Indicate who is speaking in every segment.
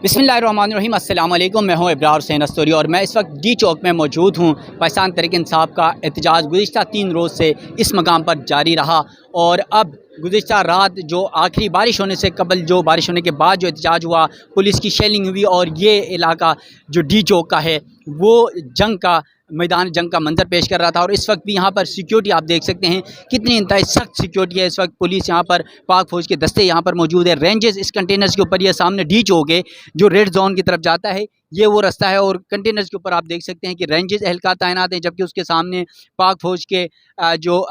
Speaker 1: बिस्मिल्लाहिर्रहमानिर्रहीम अस्सलाम वालेकुम। मैं हूँ इब्रार हुसैन अस्तूरी और मैं इस वक्त डी चौक में मौजूद हूँ। पाकिस्तान तहरीक इंसाफ का एहतजाज गुज़िश्ता 3 रोज़ से इस मकाम पर जारी रहा और अब गुज़िश्ता रात जो आखिरी बारिश होने से कबल जो बारिश होने के बाद जो एहतजाज हुआ, पुलिस की शेलिंग हुई और ये इलाका जो डी चौक का है वो मैदान जंग का मंजर पेश कर रहा था। और इस वक्त भी यहाँ पर सिक्योरिटी आप देख सकते हैं कितनी इंतहाई सख्त सिक्योरिटी है। इस वक्त पुलिस यहाँ पर, पाक फ़ौज के दस्ते यहाँ पर मौजूद है। रेंजेस इस कंटेनर्स के ऊपर, ये सामने डी चौक है जो रेड जोन की तरफ जाता है, ये वो रास्ता है और कंटेनर्स के ऊपर आप देख सकते हैं कि रेंजेस एहलकार तैनात हैं, जबकि उसके सामने पाक फ़ौज के जो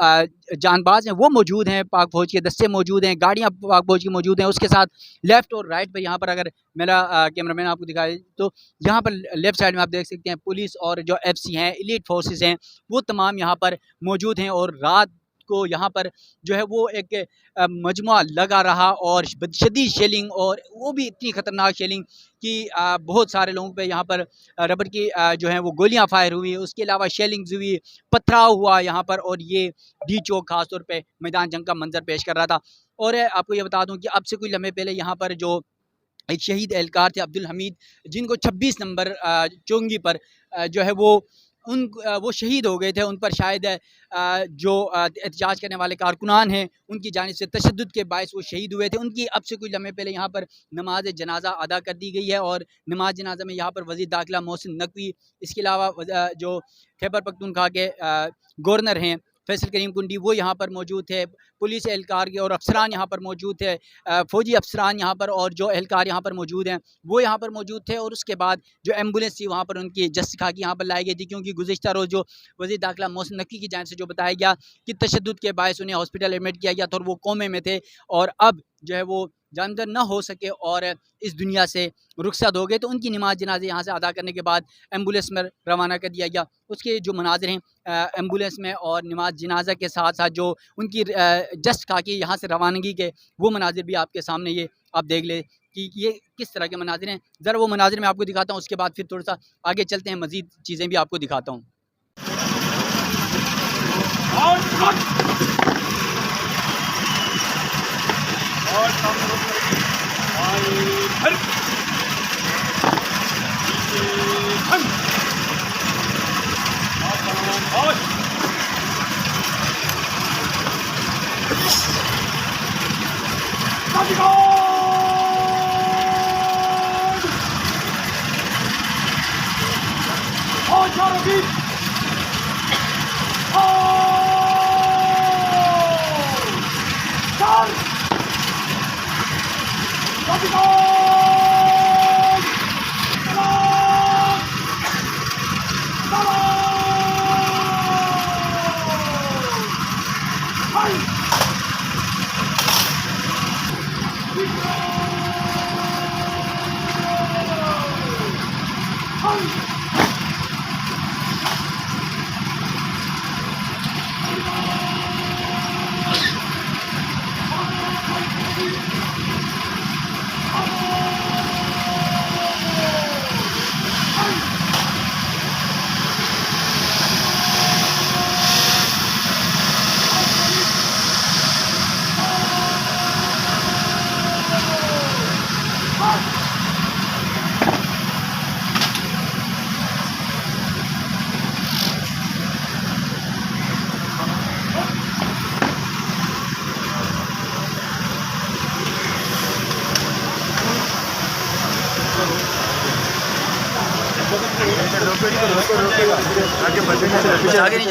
Speaker 1: जानबाज हैं वो मौजूद हैं, पाक फ़ौज के दस्ते मौजूद हैं, गाड़ियाँ पाक फ़ौज की मौजूद हैं। उसके साथ लेफ़्ट और राइट पर यहाँ पर अगर मेरा कैमरामैन आपको दिखाए तो यहाँ पर लेफ़्ट साइड में आप देख सकते हैं पुलिस और जो FC हैं, एलीट फोर्सेस हैं, वो तमाम यहाँ पर मौजूद हैं। और रात को यहाँ पर जो है वो एक मजमुआ लगा रहा और शदीद शेलिंग, और वो भी इतनी ख़तरनाक शेलिंग कि बहुत सारे लोगों पे यहाँ पर रबर की जो है वो गोलियां फायर हुई। उसके अलावा शेलिंग्स हुई, पथराव हुआ यहाँ पर, और ये डी चौक खास तौर पे मैदान जंग का मंजर पेश कर रहा था। और आपको ये बता दूं कि अब से कुछ लम्हे पहले यहाँ पर जो एक शहीद एहलकार थे अब्दुल हमीद, जिनको 26 नंबर चौंगी पर जो है वो शहीद हो गए थे। उन पर शायद जो एहतजाज करने वाले कारकुनान हैं उनकी जानिब से तशद्दुद के बायस वो शहीद हुए थे। उनकी अब से कुछ लम्हे पहले यहाँ पर नमाज जनाजा अदा कर दी गई है और नमाज जनाजा में यहाँ पर वज़ीर दाखिला मोहसिन नकवी, इसके अलावा जो खैबर पख्तूनख्वा के गवर्नर हैं फैसल करीम कुंडी, वो यहाँ पर मौजूद थे। पुलिस एहलकार के और अफसरान यहाँ पर मौजूद थे, फ़ौजी अफसरान यहाँ पर और जो एहलकार यहाँ पर मौजूद हैं वो यहाँ पर मौजूद थे। और उसके बाद जो एम्बुलेंस थी वहाँ पर उनकी जस्टिस खाकी यहाँ पर लाई गई थी, क्योंकि गुज़िश्ता रोज़ जो वज़ीर दाखिला मोहसिन नकवी की जानिब से जो बताया गया कि तशद्दुद के बायस उन्हें हॉस्पिटल एडमिट किया गया था और वो कोमे में थे और अब जो है वो जानवर न हो सके और इस दुनिया से रुखसत हो गए। तो उनकी नमाज जनाजे यहाँ से अदा करने के बाद एम्बुलेंस में रवाना कर दिया गया। उसके जो मनाजिर हैं एम्बुलेंस में और नमाज जनाजा के साथ साथ जो उनकी जस्ट खाकी यहाँ से रवानगी के, वो मनाजिर भी आपके सामने ये आप देख ले कि ये किस तरह के मनाजिर हैं। ज़रा वो मनाजिर मैं आपको दिखाता हूँ, उसके बाद फिर थोड़ा सा आगे चलते हैं, मज़ीद चीज़ें भी आपको दिखाता हूँ। आगे नहीं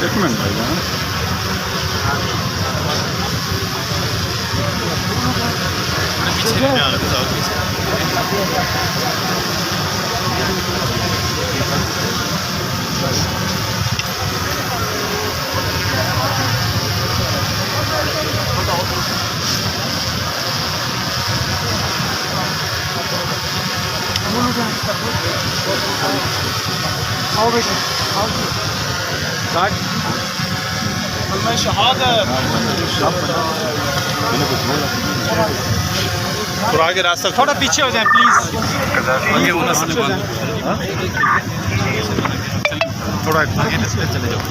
Speaker 2: एक मिनट थोड़ा आगे रास्ता, थोड़ा पीछे हो जाए प्लीज। थोड़ा आगे से चले जाओ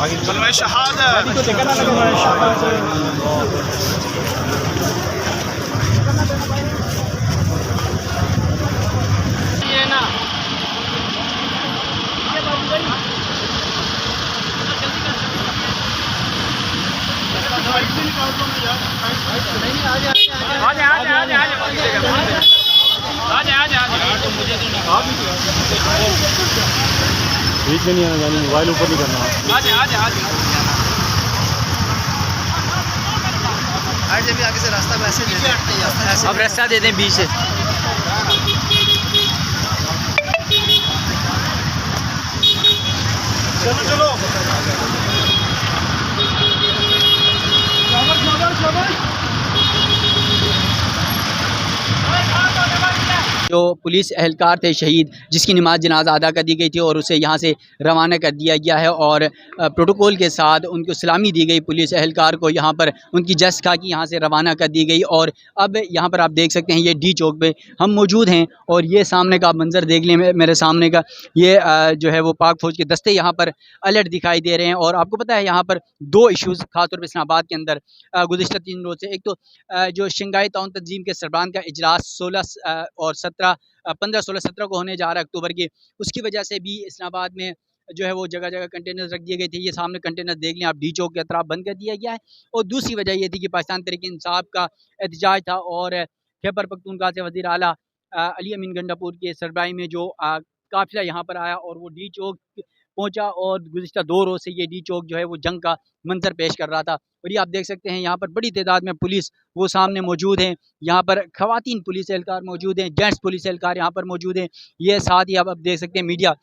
Speaker 2: आगे कलमा शहादत
Speaker 1: ये ना
Speaker 2: बीच में नहीं आना जानी मोबाइल ऊपर नहीं करना
Speaker 3: भी आगे से रास्ता वैसे दे दें,
Speaker 1: अब रास्ता दे दें बीच से।
Speaker 2: चलो चलो
Speaker 1: जो पुलिस एहलकार थे शहीद, जिसकी नमाज जनाजा अदा कर दी गई थी और उसे यहाँ से रवाना कर दिया गया है और प्रोटोकॉल के साथ उनको सलामी दी गई। पुलिस एहलकार को यहाँ पर उनकी जस खा की यहाँ से रवाना कर दी गई। और अब यहाँ पर आप देख सकते हैं ये डी चौक पे हम मौजूद हैं और ये सामने का मंज़र देख लें, मेरे सामने का ये जो है वो पाक फ़ौज के दस्ते यहाँ पर अलर्ट दिखाई दे रहे हैं। और आपको पता है यहाँ पर दो इशूज़ ख़ासतौर पर इस्लामाबाद के अंदर गुज़िश्ता 3 रोज़ से, एक तो जो शंघाई ताउन तंजीम के सरबराहान का इजलास 16 और 15, 16, 17 को होने जा रहा है अक्टूबर के, उसकी वजह से भी इस्लामाबाद में जो है वो जगह जगह कंटेनर्स रख दिए गए थे। ये सामने कंटेनर देख लें आप, डी चौक के अतराफ बंद कर दिया गया है। और दूसरी वजह ये थी कि पाकिस्तान तहरीक इंसाफ का एहतजाज था और खैबर पख्तूनख्वा से वज़ीर आला अली अमीन गंडापुर के सरबराही में जो काफ़िला यहाँ पर आया और वो डी चौक पहुँचा और गुज़िश्ता 2 रोज़ से ये डी चौक जो है वो जंग का मंजर पेश कर रहा था। और ये आप देख सकते हैं यहाँ पर बड़ी तादाद में पुलिस वो सामने मौजूद हैं, यहाँ पर ख़वातीन पुलिस एहलकार मौजूद हैं, जेंट्स पुलिस एहलकार यहाँ पर मौजूद हैं। ये साथ ही आप देख सकते हैं मीडिया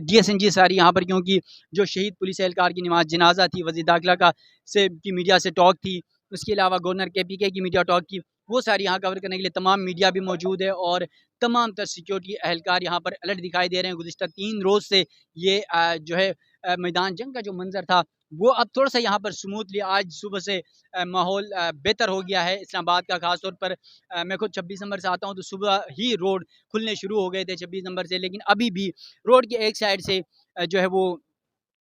Speaker 1: DSNG सारी यहाँ पर, क्योंकि जो शहीद पुलिस एहलकार की नमाज जनाजा थी, वज़ीर दाखिला का से की मीडिया से टॉक थी, उसके अलावा गवर्नर KPK की मीडिया टॉक थी, वो सारी यहाँ कवर करने के लिए तमाम मीडिया भी मौजूद है और तमाम तर सिक्योरिटी एहलकार यहाँ पर अलर्ट दिखाई दे रहे हैं। गुज़िश्ता 3 रोज़ से ये जो है मैदान जंग का जो मंजर था वो अब थोड़ा सा यहाँ पर स्मूथली आज सुबह से माहौल बेहतर हो गया है इस्लामाबाद का। ख़ास तौर पर मैं खुद 26 नंबर से आता हूँ तो सुबह ही रोड खुलने शुरू हो गए थे 26 नंबर से, लेकिन अभी भी रोड की एक साइड से जो है वो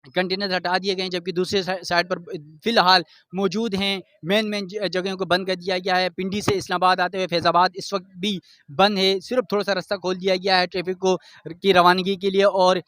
Speaker 1: कंटेनर हटा दिए गए हैं, जबकि दूसरे साइड पर फ़िलहाल मौजूद हैं। मेन जगहों को बंद कर दिया गया है। पिंडी से इस्लामाबाद आते हुए फैज़ाबाद इस वक्त भी बंद है, सिर्फ थोड़ा सा रास्ता खोल दिया गया है ट्रैफिक को की रवानगी के लिए। और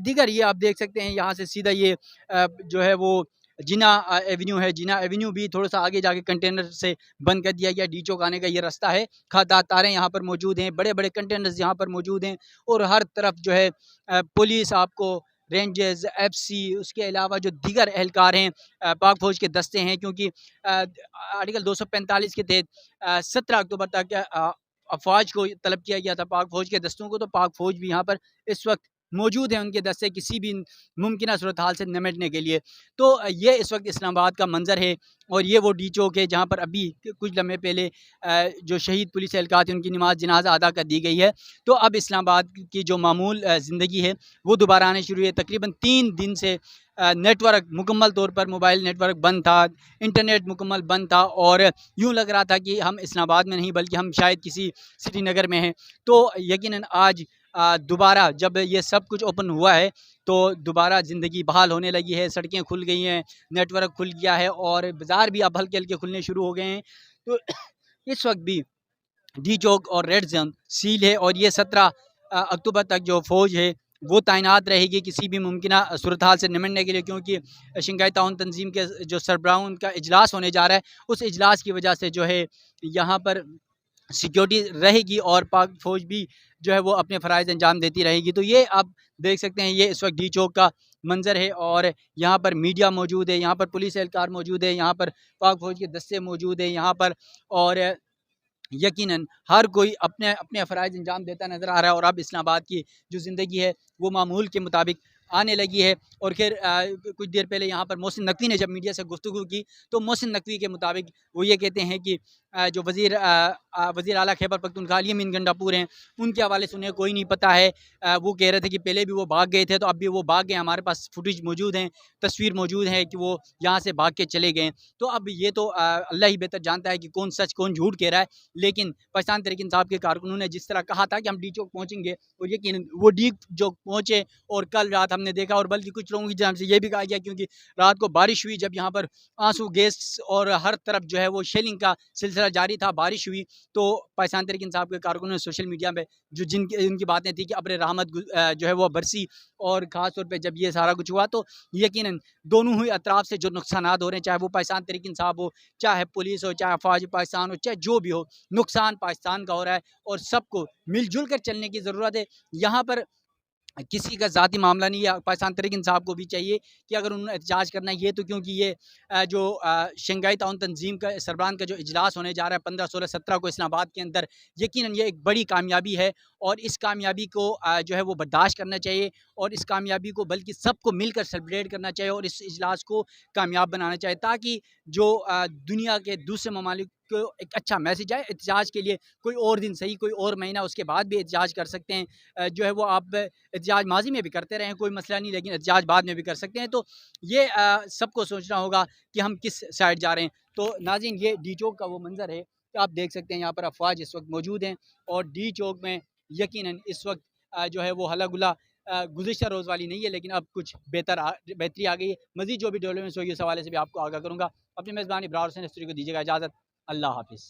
Speaker 1: दीगर ये आप देख सकते हैं यहाँ से सीधा ये जो है वो जिना एवेन्यू है, जिना एवेन्यू भी थोड़ा सा आगे जाके कंटेनर से बंद कर दिया गया। डी चौक आने का ये रास्ता है। खाद्यात तारें यहाँ पर मौजूद हैं, बड़े बड़े कंटेनर्स यहाँ पर मौजूद हैं और हर तरफ जो है पुलिस आपको रेंजर्स FC उसके अलावा जो दीगर एहलकार हैं पाक फ़ौज के दस्ते हैं, क्योंकि आर्टिकल 245 के तहत 17 अक्टूबर तक अफवाज को तलब किया गया था, पाक फ़ौज के दस्तों को। तो पाक फ़ौज भी यहाँ पर इस वक्त मौजूद हैं, उनके दस्ते किसी भी मुमकिन सूरत हाल से निपटने के लिए। तो ये इस वक्त इस्लामाबाद का मंजर है और ये वो डी चौक है जहाँ पर अभी कुछ लम्हे पहले जो शहीद पुलिस एहलकार थे उनकी नमाज जनाजा अदा कर दी गई है। तो अब इस्लामाबाद की जो मामूल ज़िंदगी है वो दोबारा आने शुरू हुई है। तकरीबन 3 दिन से नेटवर्क मुकम्मल तौर पर मोबाइल नेटवर्क बंद था, इंटरनेट मुकम्मल बंद था और यूँ लग रहा था कि हम इस्लामाबाद में नहीं बल्कि हम शायद किसी श्रीनगर में हैं। तो यकीनन आज दोबारा जब ये सब कुछ ओपन हुआ है तो दोबारा ज़िंदगी बहाल होने लगी है, सड़कें खुल गई हैं, नेटवर्क खुल गया है और बाज़ार भी अब हल्के हल्के खुलने शुरू हो गए हैं। तो इस वक्त भी डी चौक और रेड जोन सील है और ये 17 अक्टूबर तक जो फ़ौज है वो तैनात रहेगी किसी भी मुमकिन सूरत हाल से निपटने के लिए, क्योंकि शंघाई ताउन तंजीम के जो सरबराहान का इजलास होने जा रहा है उस इजलास की वजह से जो है यहाँ पर सिक्योरिटी रहेगी और पाक फ़ौज भी जो है वो अपने फ़राइज़ अंजाम देती रहेगी। तो ये आप देख सकते हैं ये इस वक्त डी चौक का मंजर है और यहाँ पर मीडिया मौजूद है, यहाँ पर पुलिस एहलकार मौजूद है, यहाँ पर पाक फ़ौज के दस्ते मौजूद हैं यहाँ पर और यकीनन हर कोई अपने अपने फ़राइज़ अंजाम देता नज़र आ रहा है। और अब इस्लामाबाद की जो ज़िंदगी है वो मामूल के मुताबिक आने लगी है। और फिर कुछ देर पहले यहाँ पर मोहसिन नकवी ने जब मीडिया से गुफ्तगू की तो मोहसिन नकवी के मुताबिक वो ये कहते हैं कि जो वज़ीर आला खैबर पख्तूनख्वा अली अमीन गंडापुर हैं, उनके हवाले से उन्हें कोई नहीं पता है। वो कह रहे थे कि पहले भी वो भाग गए थे तो अब भी वो भाग गए, हमारे पास फुटेज मौजूद हैं, तस्वीर मौजूद है कि वो यहाँ से भाग के चले गए। तो अब ये तो अल्लाह ही बेहतर जानता है कि कौन सच कौन झूठ कह रहा है। लेकिन पाकिस्तान तहरीक इंसाफ के कारकुनों ने जिस तरह कहा था कि हम डी चौक पहुँचेंगे, और यकीनन वो डी चौक पहुँचे, और कल रात हमने देखा, और बल्कि कुछ लोगों की जानिब से ये भी कहा गया क्योंकि रात को बारिश हुई, जब यहाँ पर आंसू गैस और हर तरफ जो है वो शेलिंग का सिलसिला जारी था, बारिश हुई, तो पाकिस्तान तहरीक इंसाफ के कारकुनों ने सोशल मीडिया में जो जिनकी बातें थी कि अब्र रहमत जो है वो बरसी, और ख़ास तौर पे जब ये सारा कुछ हुआ तो यकीनन दोनों ही अतराफ से जो नुकसानात हो रहे हैं, चाहे वो पाकिस्तान तहरीक इंसाफ हो, चाहे पुलिस हो, चाहे फ़ौज पाकिस्तान हो, चाहे जो भी हो, नुकसान पाकिस्तान का हो रहा है, और सबको मिलजुल कर चलने की ज़रूरत है। यहाँ पर किसी का ज़ाती मामला नहीं है। पाकिस्तान तहरीक इंसाफ को भी चाहिए कि अगर उन्होंने एहतजाज करना है, ये तो क्योंकि ये जो शंघाई ताउन तंजीम का सरबराहान का जो इजलास होने जा रहा है 15, 16, 17 को इस्लामाबाद के अंदर, यकीनन ये एक बड़ी कामयाबी है, और इस कामयाबी को जो है वो बर्दाश्त करना चाहिए, और इस कामयाबी को बल्कि सबको मिलकर सेलिब्रेट करना चाहिए, और इस इजलास को कामयाब बनाना चाहिए, ताकि जो दुनिया के दूसरे ममालिक को एक अच्छा मैसेज आए। एहतजाज के लिए कोई और दिन सही, कोई और महीना उसके बाद भी एहतजाज कर सकते हैं। जो है वो आप एहतजाज माजी में भी करते रहें, कोई मसला नहीं, लेकिन एहतजाज बाद में भी कर सकते हैं। तो ये सबको सोचना होगा कि हम किस साइड जा रहे हैं। तो नाज़रीन, ये डी चौक का वो मंज़र है कि आप देख सकते हैं यहाँ पर अफवाज इस वक्त मौजूद हैं, और डी चौक में यकीनन इस वक्त जो है वो हला गुला गुज़िश्ता रोज़ वाली नहीं है, लेकिन अब कुछ बेहतरी आ गई है। मज़ीद जो भी डेवलपमेंट्स होगी उस हवाले से भी आपको आगाह करूँगा। अपने मेज़बान इब्रार हुसैन स्टूडियो को दीजिएगा इजाज़त। अल्लाह हाफ़िज़।